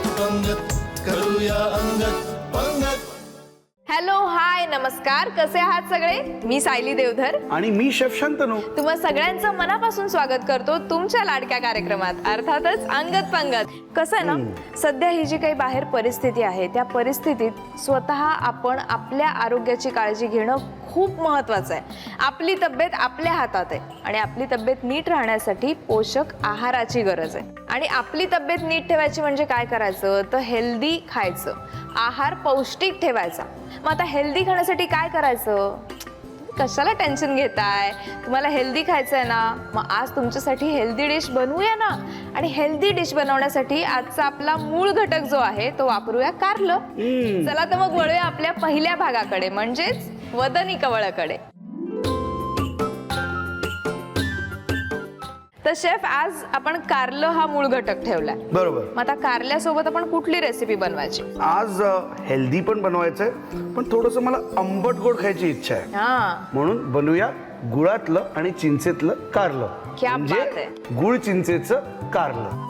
पंगत करूया अंगत पंगत. हॅलो हाय नमस्कार, कसे आहात सगळे? मी सायली देवधर आणि मी शेफ शंतनू. तुम्हा सगळ्यांचं मनापासून स्वागत करतो तुमच्या लाडक्या कार्यक्रमात, अर्थातच अंगत पंगत. कसं आहे ना, सध्या ही जी काही बाहेर परिस्थिती आहे त्या परिस्थितीत स्वतः आपण आपल्या आरोग्याची काळजी घेणं खूप महत्वाचं आहे. आपली तब्येत आपल्या हातात आहे आणि आपली तब्येत नीट राहण्यासाठी पोषक आहाराची गरज आहे. आणि आपली तब्येत नीट ठेवायची म्हणजे काय करायचं तर हेल्दी खायचं, आहार पौष्टिक ठेवायचा. मग आता हेल्दी खाण्यासाठी काय करायचं? कशाला टेन्शन घेताय? तुम्हाला हेल्दी खायचं आहे ना, मग आज तुमच्यासाठी हेल्दी डिश बनवूया ना. आणि हेल्दी डिश बनवण्यासाठी आजचा आपला मूळ घटक जो आहे तो वापरूया कारलं. चला तर मग वळूया आपल्या पहिल्या भागाकडे, म्हणजेच वदनी कवळाकडे. तर शेफ, आज आपण कारलं हा मूळ घटक ठेवलाय. बरोबर. मग आता कारल्यासोबत आपण कुठली रेसिपी बनवायची? आज हेल्दी पण बनवायचंय, पण थोडंसं मला आंबट गोड खायची इच्छा आहे. म्हणून बनवूया गुळातलं आणि चिंचेतलं कारलं. क्या बात आहे. गुळ चिंचेचं कारलं.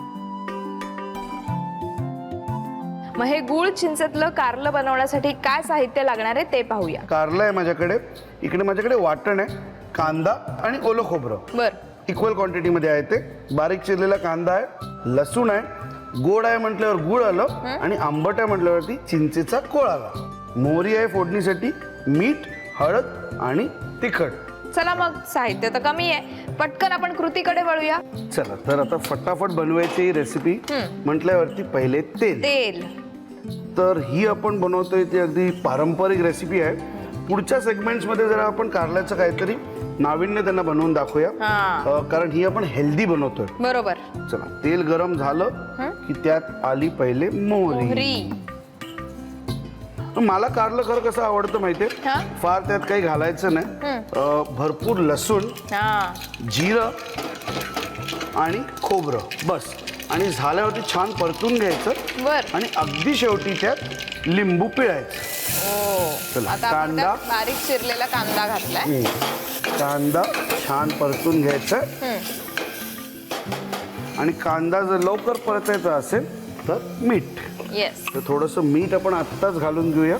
मग हे गुळ चिंचेतलं कारलं बनवण्यासाठी काय साहित्य लागणार आहे ते पाहूया. कारलं आहे माझ्याकडे, इकडे माझ्याकडे वाटण आहे, कांदा आणि ओलं खोबरं. बर. इक्वल क्वांटिटी मध्ये आहे ते. बारीक चिरलेला कांदा आहे, लसूण आहे, गोड आहे म्हटल्यावर गुळ आलं आणि आंबट आहे म्हटल्यावरती चिंचेचा कोळ आला. मोहरी आहे फोडणीसाठी, मीठ, हळद आणि तिखट. चला मग, साहित्य तर कमी आहे, पटकन आपण कृतीकडे वळूया. चला तर आता फटाफट बनवायची रेसिपी म्हटल्यावरती पहिले तेल. तर ही आपण बनवतोय ती अगदी पारंपरिक रेसिपी आहे. पुढच्या सेगमेंट्स मध्ये जरा आपण कारल्याचं काहीतरी नाविन्य त्यांना बनवून दाखवूया, कारण ही आपण हेल्दी बनवतोय. बरोबर. चला, तेल गरम झालं की त्यात आली पहिले मोहरी. मला कारलं खरं कसं आवडतं माहितीये, फार त्यात काही घालायचं नाही. भरपूर लसूण, जिरं आणि खोबरं बस. आणि झाल्यावरती छान परतून घ्यायचं. बर. आणि अगदी शेवटी त्यात लिंबू पिळायचं. चला, आता आपण कांदा, त्यात बारीक चिरलेला कांदा घातलाय. कांदा छान परतून घ्यायचा. आणि कांदा जर लवकर परतायचा असेल तर मीठ. येस. तर थोडंसं मीठ आपण आत्ताच घालून घेऊया.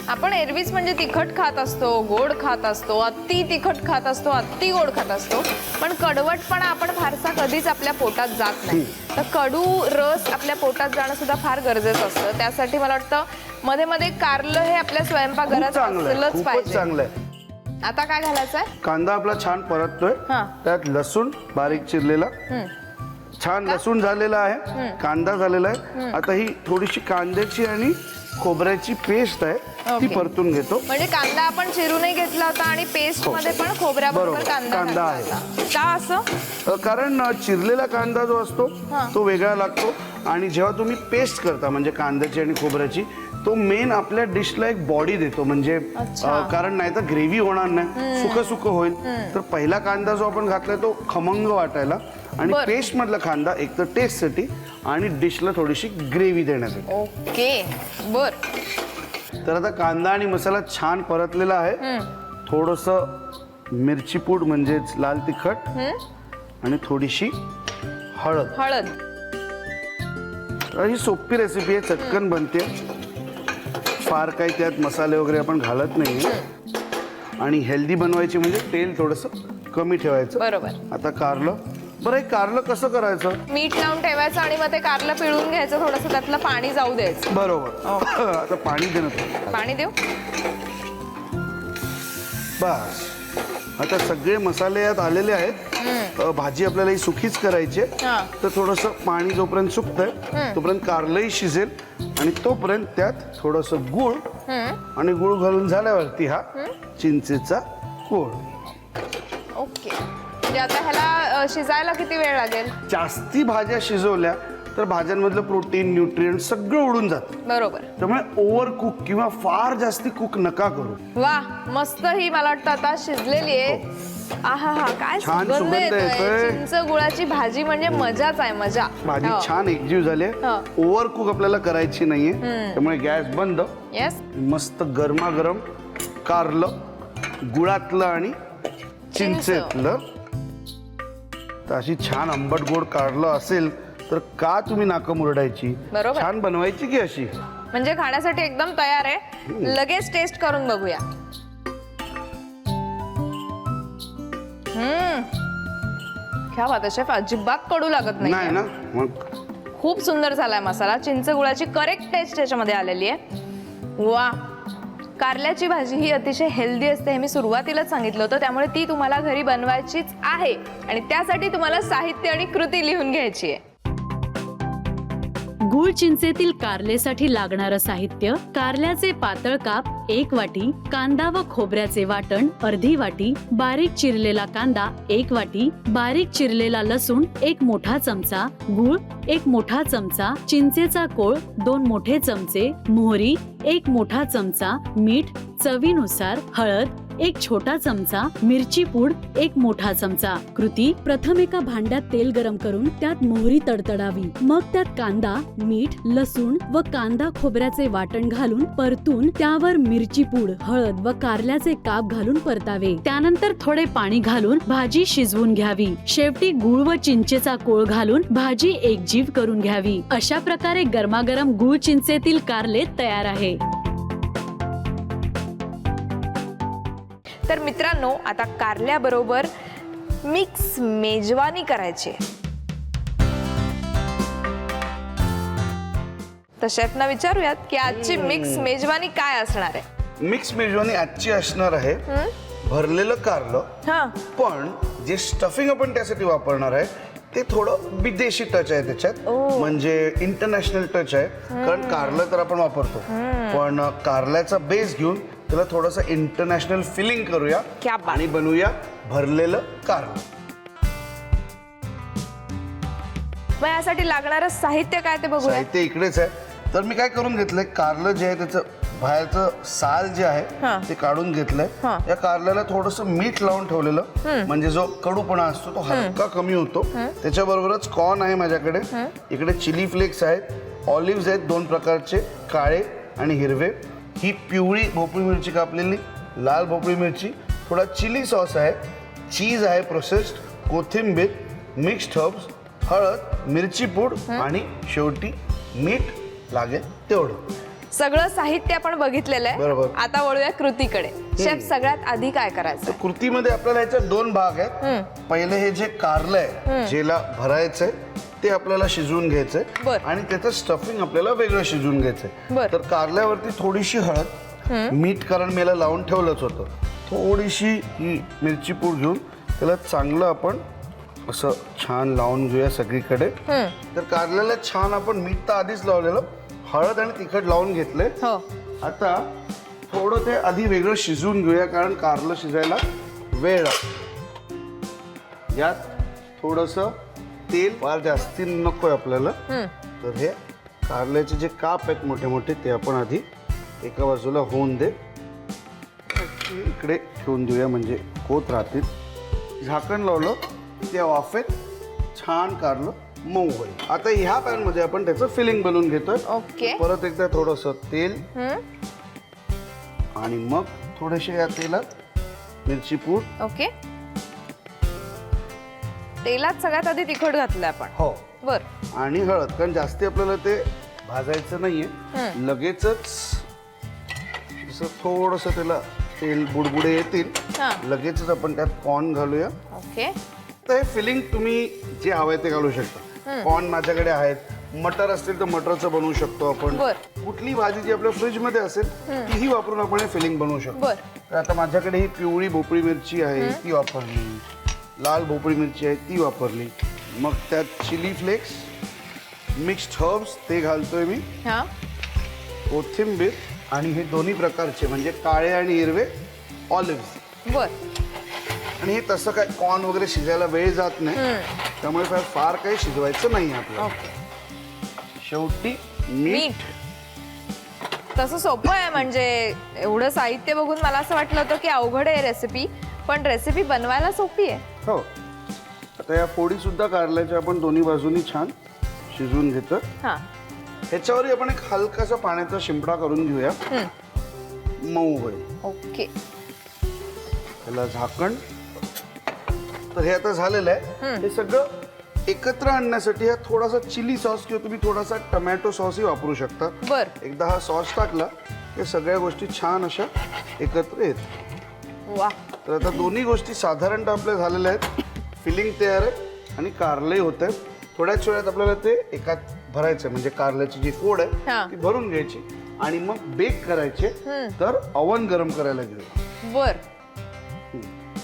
आपण एरवीच म्हणजे तिखट खात असतो, गोड खात असतो, अति तिखट खात असतो, अति गोड खात असतो, पण कडवटपणा आपण फारसा कधीच आपल्या पोटात जात नाही. तर कडू रस आपल्या पोटात जाणं सुद्धा फार गरजेचं असतं. त्यासाठी मला वाटतं मध्ये मध्ये कारलं हे आपल्या स्वयंपाकघरात असलंच पाहिजे. चांगलं आहे. आता काय घालायचंय? कांदा आपला छान परततोय, त्यात लसूण बारीक चिरलेला. छान लसूण झालेला आहे, कांदा झालेला आहे. आता ही थोडीशी कांद्याची आणि खोबऱ्याची पेस्ट आहे, ती परतून घेतो. म्हणजे कांदा आपण चिरूनही घेतला होता आणि पेस्ट मध्ये पण खोबऱ्याबरोबर कांदा आहे. का असं? कारण चिरलेला कांदा जो असतो तो वेगळा लागतो, आणि जेव्हा तुम्ही पेस्ट करता म्हणजे कांद्याची आणि खोबऱ्याची, तो मेन आपल्या डिशला एक बॉडी देतो. म्हणजे कारण नाही तर ग्रेव्ही होणार नाही, सुकं सुकं होईल. तर पहिला कांदा जो आपण घातलाय तो खमंग वाटायला, आणि पेस्ट मधला कांदा एक तर टेस्टसाठी आणि डिशला थोडीशी ग्रेव्ही देण्यासाठी. ओके. बर. तर आता कांदा आणि मसाला छान परतलेला आहे. थोडंसं मिरची पूड म्हणजेच लाल तिखट आणि थोडीशी हळद. ही सोपी रेसिपी आहे, चटकन बनते. फार काही त्यात मसाले वगैरे आपण घालत नाही. आणि हेल्दी बनवायची म्हणजे तेल थोडंसं कमी ठेवायचं. बरोबर. आता कारलं. बरं, हे कारलं कसं करायचं? मीठ लावून ठेवायचं आणि मग ते कारलं पिळून घ्यायचं, थोडंसं त्यातलं पाणी जाऊ द्यायचं. बरोबर. आता पाणी देणं. पाणी देऊ. बस. आता सगळे मसाले यात आलेले आहेत. भाजी आपल्याला ही सुकीच करायची आहे. तर थोडंसं पाणी जोपर्यंत सुकतंय तोपर्यंत कारलंही शिजेल, आणि तोपर्यंत त्यात थोडंसं गूळ, आणि गूळ घालून झाल्यावरती हा चिंचेचा कोळ. ओके. म्हणजे आता ह्याला शिजायला किती वेळ लागेल? जास्ती भाज्या शिजवल्या तर भाज्यांमधलं प्रोटीन, न्यूट्रिएंट सगळं उडून जातं. बरोबर. त्यामुळे ओव्हर कुक किंवा फार जास्ती कुक नका करू. वा, मस्त. ही मला वाटतं आता शिजलेली आहे. आहा हा, काय छान सुगंध येतोय. चिंच गुळाची भाजी म्हणजे मजाच आहे, मजा. भाजी छान एकजीव झाली. ओव्हर कुक आपल्याला करायची नाहीये, त्यामुळे गॅस बंद. येस. मस्त गरमागरम कारलं, गुळातलं आणि चिंचेतलं. तर अशी छान आंबट गोड कारलं असेल तर का तुम्ही नाकं मुरडायची? बरोबर. छान बनवायची की अशी? म्हणजे खाण्यासाठी एकदम तयार आहे. लगेच टेस्ट करून बघूया. क्या बात आहे शेफ, अजिबात कडू लागत नाही नाही. ना? मग खूप सुंदर झालाय मसाला. चिंच गुळाची करेक्ट टेस्ट याच्यामध्ये आलेली आहे. वा, कारल्याची भाजी ही अतिशय हेल्दी असते हे मी सुरुवातीलाच सांगितलं होतं, त्यामुळे ती तुम्हाला घरी बनवायचीच आहे आणि त्यासाठी तुम्हाला साहित्य आणि कृती लिहून घ्यायची आहे. गूळ चिंचेतील कारलेसाठी लागणारं साहित्य: कारल्याचे पातळ काप 1 वाटी, कांदा व खोबऱ्याचे वाटण अर्धी वाटी, बारीक चिरलेला कांदा 1 वाटी, बारीक चिरलेला लसूण 1 मोठा चमचा, गूळ 1 मोठा चमचा, चिंचेचा कोळ 2 मोठे चमचे, मोहरी 1 मोठा चमचा, मीठ चवीनुसार, हळद 1 छोटा चमचा, मिरची पूड 1 मोठा चमचा. कृती: प्रथम एका भांड्यात तेल गरम करून त्यात मोहरी तडतडावी, मग त्यात कांदा, मीठ, लसूण व कांदा खोबऱ्याचे वाटण घालून परतून त्यावर मिरची पूड, हळद व कारल्याचे काप घालून परतावे. त्यानंतर थोडे पाणी घालून भाजी शिजवून घ्यावी. शेवटी गूळ व चिंचेचा कोळ घालून भाजी एकजीव करून घ्यावी. अशा प्रकारे गरमागरम गूळ चिंचेतील कारले तयार आहे. तर मित्रांनो, आता कारल्याबरोबर मिक्स मेजवानी करायची आहे. तर शेफना विचारूयात की आजची मिक्स मेजवानी काय असणार आहे. मिक्स मेजवानी आजची असणार आहे भरलेलं कारलं, हा, पण जे स्टफिंग आपण त्यासाठी वापरणार आहे ते थोडं विदेशी टच आहे त्याच्यात, म्हणजे इंटरनॅशनल टच आहे. कारण कारलं तर आपण वापरतो, पण कारल्याचा बेस घेऊन त्याला थोडंसं इंटरनॅशनल फिलिंग करूया क्या बात. आणि बनवूया भरलेलं कारलं. मग यासाठी लागणारं साहित्य काय ते बघूया. साहित्य इकडेच आहे. तर मी काय करून घेतलंय, कारलं जे आहे त्याचं बाहेरचं साल जे आहे ते काढून घेतलंय. या कारल्याला थोडंसं मीठ लावून ठेवलेलं, म्हणजे जो कडूपणा असतो तो हलका कमी होतो. त्याच्याबरोबरच कॉर्न आहे माझ्याकडे, इकडे चिली फ्लेक्स आहेत, ऑलिव्ह आहेत 2 प्रकारचे, काळे आणि हिरवे, ही पिवळी भोपळी मिरची कापलेली, लाल भोपळी मिरची, थोडा चिली सॉस आहे, चीज आहे प्रोसेस्ड, कोथिंबीर, मिक्स्ड हर्ब्स, हळद, मिरची पूड आणि शेवटी मीठ लागेल तेवढं. सगळं साहित्य आपण बघितलेलं आहे. बरोबर. आता वळूया कृतीकडे. शेफ, सगळ्यात आधी काय करायचं? कृतीमध्ये आपल्याला याच्यात 2 भाग आहेत. पहिले हे जे कारलं आहे ज्याला भरायचंय ते आपल्याला शिजवून घ्यायचंय, बरं. आणि त्याचं स्टफिंग आपल्याला वेगळं शिजवून घ्यायचंय. बरं. तर कारल्यावरती थोडीशी हळद, मीठ, कारण मी याला लावून ठेवलंच होतं, थोडीशी ही मिरची पूड घेऊन त्याला चांगलं आपण असं छान लावून घेऊया सगळीकडे. तर कारल्याला छान आपण मीठ तर आधीच लावलेलं, हळद आणि तिखट लावून घेतलंय. हो. आता थोडं ते आधी वेगळं शिजवून घेऊया, कारण कारलं शिजायला वेळ लागतो. यात थोडंसं तेल, फार जास्ती नकोय आपल्याला. तर हे कारल्याचे जे काप आहेत मोठे मोठे ते आपण आधी एका बाजूला होऊन दे, इकडे ठेवून देऊया म्हणजे होत राहतील. झाकण लावलं त्या वाफेत छान कारलं मऊ होईल. आता ह्या पॅनमध्ये आपण त्याचं फिलिंग बनवून घेतोय. ओके. परत एकदा थोडंसं तेल आणि मग थोडेसे या तेलात मिरची पूड. ओके. तेलात सगळ्यात आधी तिखट घातलं आपण. हो. बर. आणि हळद, कारण जास्ती आपल्याला ते भाजायचं नाहीये. लगेचच असं थोडंसं त्याला तेल बुडबुडे येतील, लगेचच आपण त्यात कॉर्न घालूया. ओके. तर हे फिलिंग तुम्ही जे हवंय ते घालू शकता. कॉर्न माझ्याकडे आहेत, मटर असतील तर मटरचं बनवू शकतो आपण. कुठली भाजी जी आपल्या फ्रीजमध्ये असेल तीही वापरून आपण हे फिलिंग बनवू शकतो. तर आता माझ्याकडे ही पिवळी भोपळी मिरची आहे ती वापरली, लाल भोपळी मिरची आहे ती वापरली, मग त्यात चिली फ्लेक्स, मिक्स्ड हर्ब्स ते घालतोय मी, कोथिंबीर आणि हे दोन्ही प्रकारचे म्हणजे काळे आणि हिरवे ऑलिव्ह. बर. आणि हे तसं काय कॉर्न वगैरे शिजायला वेळ जात नाही, त्यामुळे फार काही शिजवायचं नाही आपल्याला. शेवटी मीठ. तसं सोपं आहे, म्हणजे एवढं साहित्य बघून मला असं वाटलं होतं की अवघड आहे रेसिपी, पण रेसिपी बनवायला सोपी आहे. हो. आता या फोडी सुद्धा कारल्याच्या आपण दोन्ही बाजूनी छान शिजवून घेतो. ह्याच्यावरही आपण एक हलकासा पाण्याचा शिंपडा करून घेऊया, मऊ होईल. ओके. त्याला झाकण. तर हे आता झालेलं आहे. हे सगळं एकत्र आणण्यासाठी हा थोडासा चिली सॉस किंवा तुम्ही थोडासा टमॅटो सॉसही वापरू शकता. बर. एकदा हा सॉस टाकला की सगळ्या गोष्टी छान अशा एकत्र येतात. वा. तर आता दोन्ही गोष्टी साधारणतः आपल्या झालेल्या आहेत. फिलिंग तयार आहे आणि कारले होत आहे. थोड्याच वेळात आपल्याला ते एकात भरायचं, म्हणजे कारल्याची जी फोड हा. आहे ती भरून घ्यायची आणि मग बेक करायचे. तर ओव्हन गरम करायला घेऊया. बर.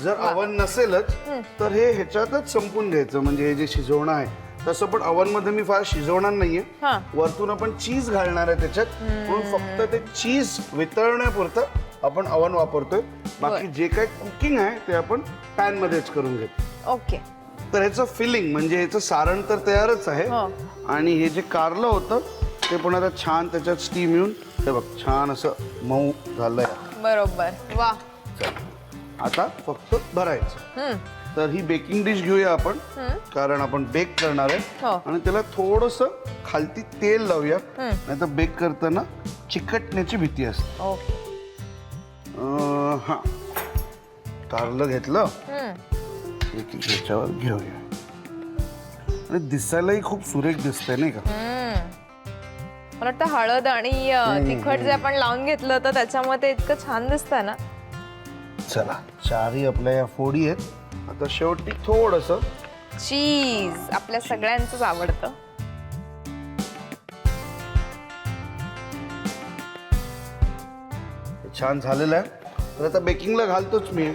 जर ओव्हन नसेलच तर हे ह्याच्यातच संपून घ्यायचं, म्हणजे हे जे शिजवणं आहे तसं. पण ओव्हन मध्ये मी फार शिजवणार नाहीये, हा. वरतून आपण चीज घालणार आहे त्याच्यात, म्हणून फक्त ते चीज वितळण्यापुरतं आपण ओव्हन वापरतोय. बाकी जे काही कुकिंग आहे ते आपण पॅन मध्येच करून घेतो. ओके. तर ह्याचं फिलिंग म्हणजे ह्याचं सारण तर तयारच आहे. हो. आणि हे जे कारलं होतं ते पण आता छान त्याच्यात स्टीम येऊन हे बघ छान असं मऊ झालंय. बरोबर. वा. आता फक्त भरायचं. तर ही बेकिंग डिश घेऊया आपण, कारण आपण बेक करणार आहे. हो. आणि त्याला थोडंसं खालती तेल लावूया, नाही तर बेक करताना चिकटण्याची भीती असते. ओके. हा, कारलं घेतलं, एक ह्याच्यावर घेऊया. आणि दिसायलाही खूप सुरेख दिसतंय नाही का? मला वाटतं हळद आणि तिखट जे आपण लावून घेतलं तर त्याच्यामध्ये इतकं छान दिसतंय ना. चला, चारही आपल्या या फोडी आहेत. आता शेवटी थोडंसं चीज आपल्या सगळ्यांचंच आवडतं. छान झालेलं आहे. तर आता बेकिंगला घालतोच मी.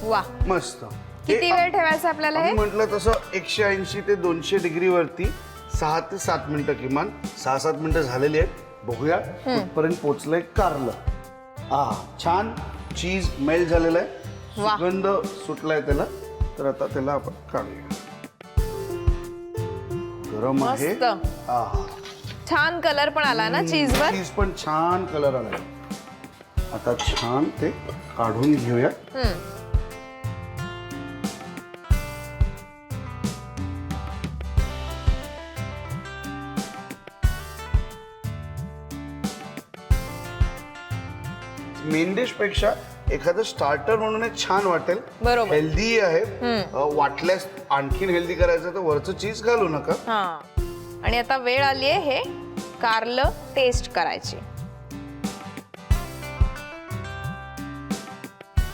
वा. मस्त. किती वेळ ठेवायचं आपल्याला हे? म्हटलं तसं 180 ते 200 डिग्री वरती 6 ते 7 मिनिटं, किमान 6-7 मिनिटं झालेली आहेत. बघूया कुठपर्यंत पोचलंय कारलं. छान चीज मेल्ट झालेलं आहे, वा. सुगंध सुटलाय त्याला. तर आता त्याला आपण काढूया. गरम आहे. मस्त. छान कलर पण आला ना चीज वर. चीज पण छान कलर आलाय. आता छान ते काढून घेऊया. मेन डिश पेक्षा एखादं स्टार्टर म्हणून एक छान वाटेल. बरोबर. हेल्दी आहे. वाटल्यास आणखीन हेल्दी करायचं तर वरचं चीज घालू नका. हा. आणि आता वेळ आली आहे हे कारलं टेस्ट करायची.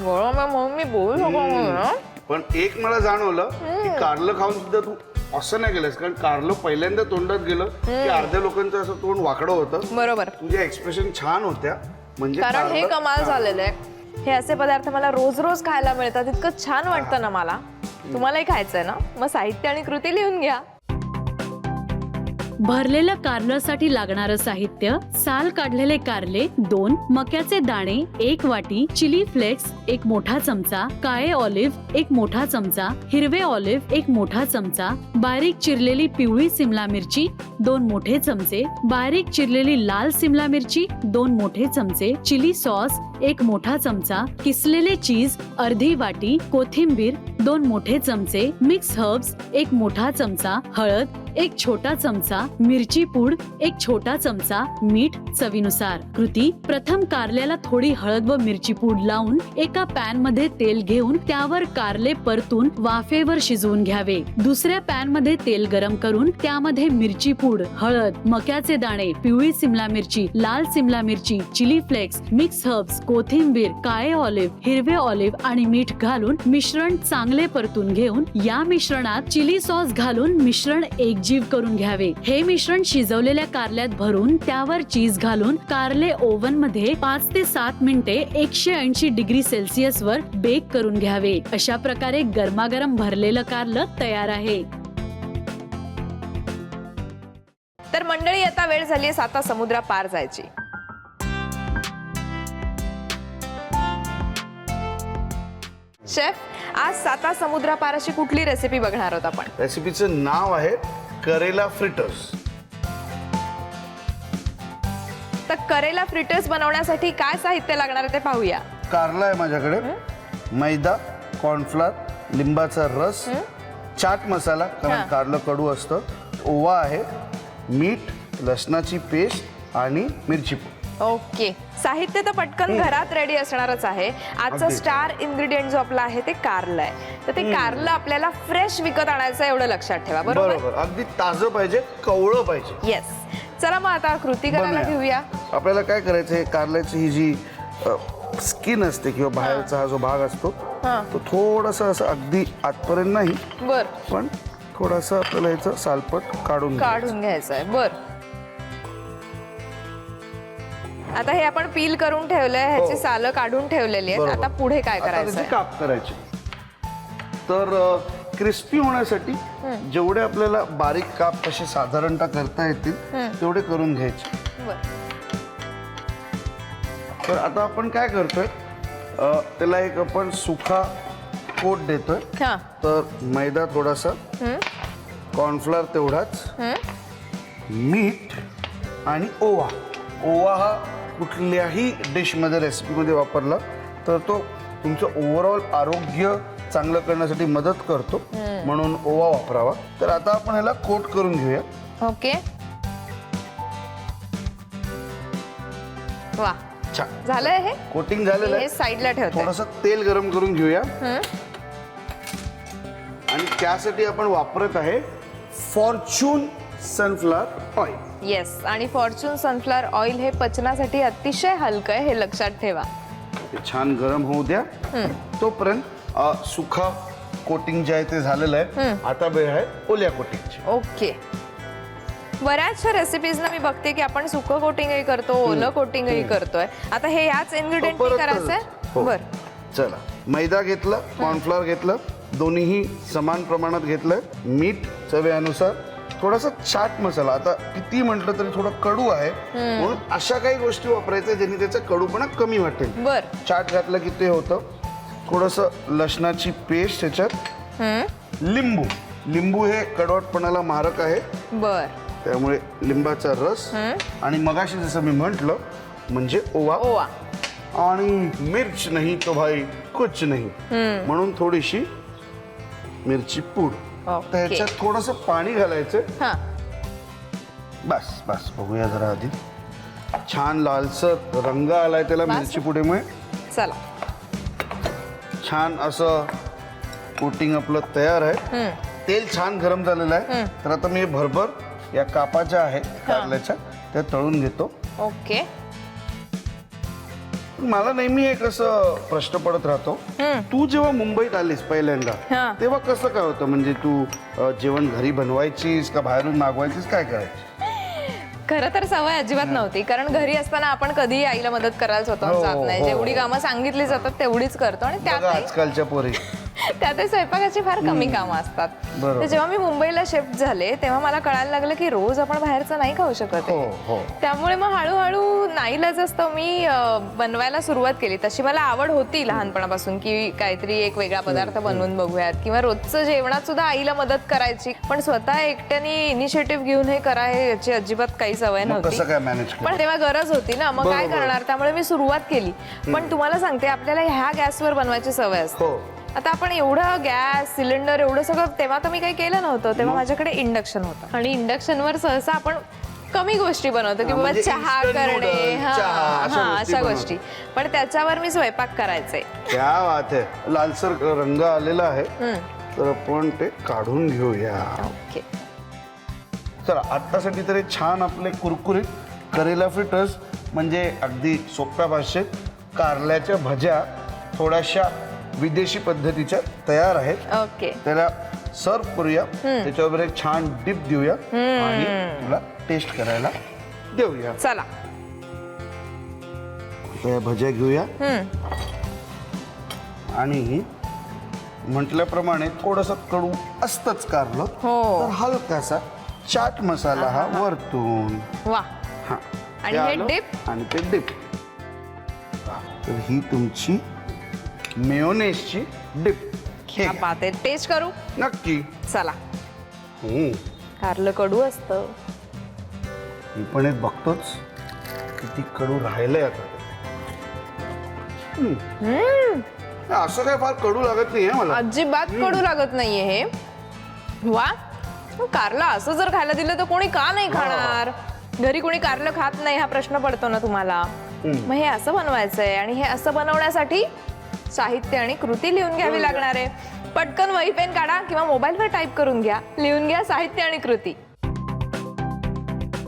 म्हणून मी बोलू शकतो. पण एक मला जाणवलं की कारलं खाऊन सुद्धा तू असं नाही केलंस, कारण कारलं पहिल्यांदा तोंडात गेलं की अर्ध्या लोकांचं असं तोंड वाकडं होतं. बरोबर. तुझ्या एक्सप्रेशन छान होत्या. म्हणजे कारण हे कमाल झालेलं आहे. हे असे पदार्थ मला रोज रोज खायला मिळतात. इतकं छान वाटतं ना मला. तुम्हालाही खायचंय ना? मग साहित्य आणि कृती लिहून घ्या. भरलेल्या कारल्यासाठी लागणारं साहित्य: साल काढलेले कारले 2, मक्याचे दाणे 1 वाटी, चिली फ्लेक्स 1 मोठा चमचा, काळे ऑलिव्ह 1 मोठा चमचा, हिरवे ऑलिव्ह 1 मोठा चमचा, बारीक चिरलेली पिवळी सिमला मिरची 2 मोठे चमचे, बारीक चिरलेली लाल सिमला मिरची 2 मोठे चमचे, चिली सॉस 1 मोठा चमचा, किसलेले चीज अर्धी वाटी, कोथिंबीर 2 मोठे चमचे, मिक्स हर्ब्स 1 मोठा चमचा, हळद 1 छोटा चमचा, मिरची पूड 1 छोटा चमचा, मीठ चवीनुसार. कृती: प्रथम कारल्याला थोडी हळद व मिरची पूड लावून एका पॅन मध्ये तेल घेऊन त्यावर कारले परतून वाफेवर शिजवून घ्यावे. दुसऱ्या पॅन मध्ये तेल गरम करून त्यामध्ये मिरची पूड, हळद, मक्याचे दाणे, पिवळी सिमला मिरची, लाल सिमला मिरची, चिली फ्लेक्स, मिक्स हर्ब्स, कोथिंबीर, काळे ऑलिव्ह, हिरवे ऑलिव्ह आणि मीठ घालून मिश्रण चांगले परतून घेऊन या मिश्रणात चिली सॉस घालून मिश्रण एकजीव करून घ्यावे. हे मिश्रण शिजवलेल्या कारल्यात भरून त्यावर चीज घालून कारले ओव्हन मध्ये 5 ते 7 मिनिटे 180 डिग्री सेल्सिअस वर बेक करून घ्यावे. अशा प्रकारे गरमागरम भरलेलं कारलं तयार आहे. तर मंडळी, आता वेळ झाली 7 समुद्रा पार जायची. शेफ, आज 7 समुद्रा पार अशी कुठली रेसिपी बघणार आहोत आपण? रेसिपीचं नाव आहे करेला फ्रिटर्स. तर करेला फ्रिटर्स बनवण्यासाठी काय साहित्य लागणार आहे ते पाहूया. कारला आहे माझ्याकडे, मैदा, कॉर्नफ्लॉर, लिंबाचा रस, चाट मसाला कारण कारलं कडू असतं, ओवा आहे, मीठ, लसणाची पेस्ट आणि मिरची पूड. ओके, साहित्य तर पटकन घरात रेडी असणारच आहे. आजचा अगदी. स्टार इन्ग्रेडियंट जो आपला आहे ते कारलं आहे. तर ते कारलं आपल्याला फ्रेश विकत आणायचं आहे, एवढं लक्षात ठेवा. बरोबर. बरोबर, अगदी ताजं पाहिजे, कवळं पाहिजे. येस. चला मग आता कृती करायला बनवूया. घेऊया. आपल्याला काय करायचं आहे, कारल्याची ही जी स्किन असते किंवा बाहेरचा हा जो भाग असतो तो थोडासा असं अगदी आतपर्यंत नाही, बर, पण थोडासा आपल्याला याचं सालपट काढून काढून घ्यायचं आहे. बर, आता हे आपण पील करून ठेवलंय, ह्याची हो. सालं काढून ठेवलेली आहेत. बरोबर. आता पुढे काय आता करायचं त्याचे आहे? काप करायचे. तर क्रिस्पी होण्यासाठी जेवढे आपल्याला बारीक काप कसे साधारणतः करता येतील तेवढे करून घ्यायचे. बर. तर आता आपण काय करतोय, त्याला एक आपण सुखा कोट देतोय. हा. तर मैदा थोडासा, कॉर्नफ्लोअर तेवढाच, मीठ आणि ओवा. ओवा हा कुठल्याही डिशमध्ये रेसिपीमध्ये वापरला तर तो तुमचं ओव्हरऑल आरोग्य चांगलं करण्यासाठी मदत करतो, म्हणून ओवा वापरावा. तर आता आपण ह्याला कोट करून घेऊया. ओके. वा, छान झालंय हे. कोटिंग झालेलं हे आहे. साईडला ठेवते. थोडंसं तेल गरम करून घेऊया आणि त्यासाठी आपण वापरत आहे फॉर्च्यून सनफ्लॉवर ऑइल. येस, आणि फॉर्च्यून सनफ्लॉवर ऑइल हे पचनासाठी अतिशय हलकं आहे, हे लक्षात ठेवा. ते छान गरम होऊ द्या. तोपर्यंत सुखा कोटिंग जे आहे ते झालेलं आहे. आता वेळ आहे ओल्या कोटिंगची. ओके. बऱ्याचशा रेसिपीजना मी बघते की आपण सुकं कोटिंगही करतो, ओलं कोटिंगही करतोय. आता हे याच इन्ग्रेडियंट परत करायचंय. हो. बर. चला, मैदा घेतलं, कॉर्नफ्लॉवर घेतलं, दोन्हीही समान प्रमाणात घेतलंय. मीठ चवीनुसार, थोडासा चाट मसाला. आता किती म्हटलं तरी थोडं कडू आहे, म्हणून अशा काही गोष्टी वापरायच्या ज्यांनी त्याचा कडूपणा कमी वाटेल. बर. चाट घातलं की ते होतं. थोडंसं लसणाची पेस्ट त्याच्यात, लिंबू. लिंबू हे कडवटपणाला मारक आहे, बर. त्यामुळे लिंबाचा रस, आणि मगाशी जसं मी म्हटलं म्हणजे ओवा. ओवा. आणि मिर्च नाही तो भाई कुछ नाही, म्हणून थोडीशी मिरची पूड. ओके. त्याच्यात थोडंसं पाणी घालायचं. हा. बस बस, बघूया जरा आधी. छान लालसर रंग आलाय त्याला बस. मिरची पुडेमुळे. चला. छान असं कोटिंग आपलं तयार आहे. तेल छान गरम झालेलं आहे. तर आता मी भरभर या कापाच्या आहेत कारल्याच्या त्या तळून घेतो. ओके. मला नेहमी एक असं प्रश्न पडत राहतो, तू जेव्हा मुंबईत आलीस पहिल्यांदा हा. तेव्हा कसं काय होतं, म्हणजे तू जेवण घरी बनवायचीस का बाहेरून मागवायचीस, काय करायची? खरं तर सवय अजिबात नव्हती, कारण घरी असताना आपण कधीही आईला मदत करायला स्वतः हो, जात नाही. हो. जेवढी कामं सांगितली जातात तेवढीच करतो, आणि बघा त्यातही आजकालच्या पोरी. त्यातही स्वयंपाकाची फार कमी कामं असतात. बरोबर. तर जेव्हा मी मुंबईला शिफ्ट झाले तेव्हा मला कळायला लागलं की रोज आपण बाहेरचं नाही खाऊ शकत हो आहे. हो. त्यामुळे मग हळूहळू नाईलाज असतं मी बनवायला सुरुवात केली. तशी मला आवड होती लहानपणापासून की काहीतरी एक वेगळा पदार्थ बनवून बघूयात, किंवा रोजचं जेवणात सुद्धा आईला मदत करायची. पण स्वतः एकट्याने इनिशिएटिव्ह घेऊन हे करायची याची अजिबात काही सवय मग नव्हती. कसं काय मॅनेज केलं? पण तेव्हा गरज होती ना, मग काय बरोबर. करणार. त्यामुळे मी सुरुवात केली. पण तुम्हाला सांगते, आपल्याला ह्या गॅसवर बनवायची सवय असते. हो. आता आपण एवढं गॅस सिलेंडर एवढं सगळं, तेव्हा तर मी काही केलं नव्हतं. तेव्हा माझ्याकडे इंडक्शन होतं, आणि इंडक्शनवर सहसा आपण कमी गोष्टी बनवतो की बाबा म्हणजे चहा instant करणे, noodles, चहा, अशा गोष्टी अशा गोष्टी. पण त्याच्यावर मी स्वयंपाक करायचे. क्या बात आहे. लालसर रंग आलेला आहे, तर आपण ते काढून घेऊया. ओके. चला, आत्तासाठी तरी छान आपले कुरकुरीत करेला फ्रिटर्स, म्हणजे अगदी सोप्या भाषेत कारल्याच्या भज्या थोड्याशा विदेशी पद्धतीच्या तयार आहेत. ओके. त्याला सर्व करूया. त्याच्यावर एक छान डिप देऊया आणि तुला टेस्ट करायला देऊया. चला. आता या भज्या घेऊया आणि म्हटल्याप्रमाणे थोडंसं कडू असतंच कारलं, हो. तर हलकासा चाट मसाला हा वरतून. वा. हा. आणि ते हे आलं. dip? आणि ते डिप. तर ही तुमची मेयोनेजची डिप. क्या बात आहे. टेस्ट करू. नक्की. चला. कारलं कडू असतं. मी पण एक बघतोच किती कडू राहिलंय आता. असं काय फार कडू लागत नाहीये मला. अजिबात कडू लागत नाहीये हे. वा. कारला असं जर खायला दिलं तर कोणी का नाही खाणार. घरी कोणी कारलं खात नाही हा प्रश्न पडतो ना तुम्हाला, मग हे असं बनवायचंय आणि हे असं बनवण्यासाठी साहित्य आणि कृती लिहून घ्यावी लागणार आहे. पटकन वही पेन काढा किंवा मोबाईलवर टाईप करून घ्या, लिहून घ्या साहित्य आणि कृती.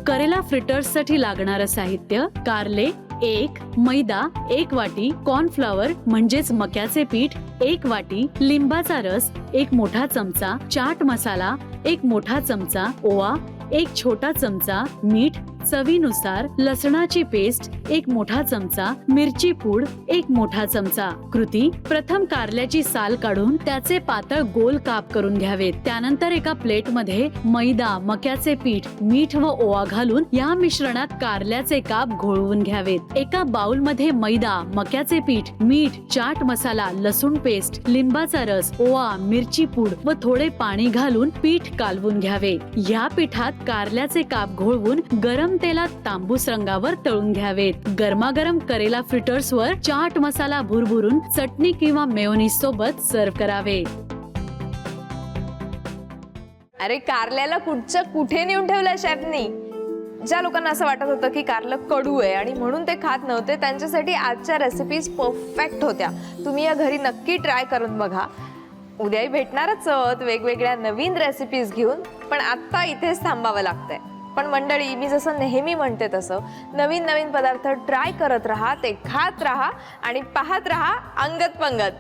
करेला फ्रिटर्ससाठी लागणारं साहित्य: कारले 1, मैदा 1 वाटी, कॉर्नफ्लॉवर म्हणजेच मक्याचे पीठ 1 वाटी, लिंबाचा रस 1 मोठा चमचा, चाट मसाला 1 मोठा चमचा, ओवा 1 छोटा चमचा, मीठ चवीनुसार, लसणाची पेस्ट 1 मोठा चमचा, मिरची पूड 1 मोठा चमचा. कृती: प्रथम कारल्याची साल काढून त्याचे पातळ गोल काप करून घ्यावेत. त्यानंतर एका प्लेटमध्ये मैदा, मक्याचे पीठ, मीठ व ओवा घालून या मिश्रणात कारल्याचे काप घोळवून घ्यावेत. एका बाउलमध्ये मैदा, मक्याचे पीठ, मीठ, चाट मसाला, लसूण पेस्ट, लिंबाचा रस, ओवा, मिरची पूड व थोडे पाणी घालून पीठ कालवून घ्यावे. या पिठात कारल्याचे काप घोळवून गरम तेलात तांबूस रंगावर तळून घ्यावेत. गरमागरम करेला फ्रिटर्स वर चाट मसाला भुरभुरून चटणी किंवा मेयोनीज सोबत सर्व करावे. अरे कारल्याला कुठचं कुठे नेऊन ठेवलंय शेफनी. ज्या लोकांना असं वाटत होतं की कारलं कडू आहे आणि म्हणून ते खात नव्हते, त्यांच्यासाठी आजच्या रेसिपीज परफेक्ट होत्या. तुम्ही या घरी नक्की ट्राय करून बघा. उद्याही भेटणारच आहोत वेगवेगळ्या नवीन रेसिपीज घेऊन, पण आत्ता इथेच थांबावं लागतंय. पण मंडळी, मी जसं नेहमी म्हणते तसं नवीन नवीन पदार्थ ट्राय करत राहा, ते खात राहा आणि पाहत राहा अंगत पंगत.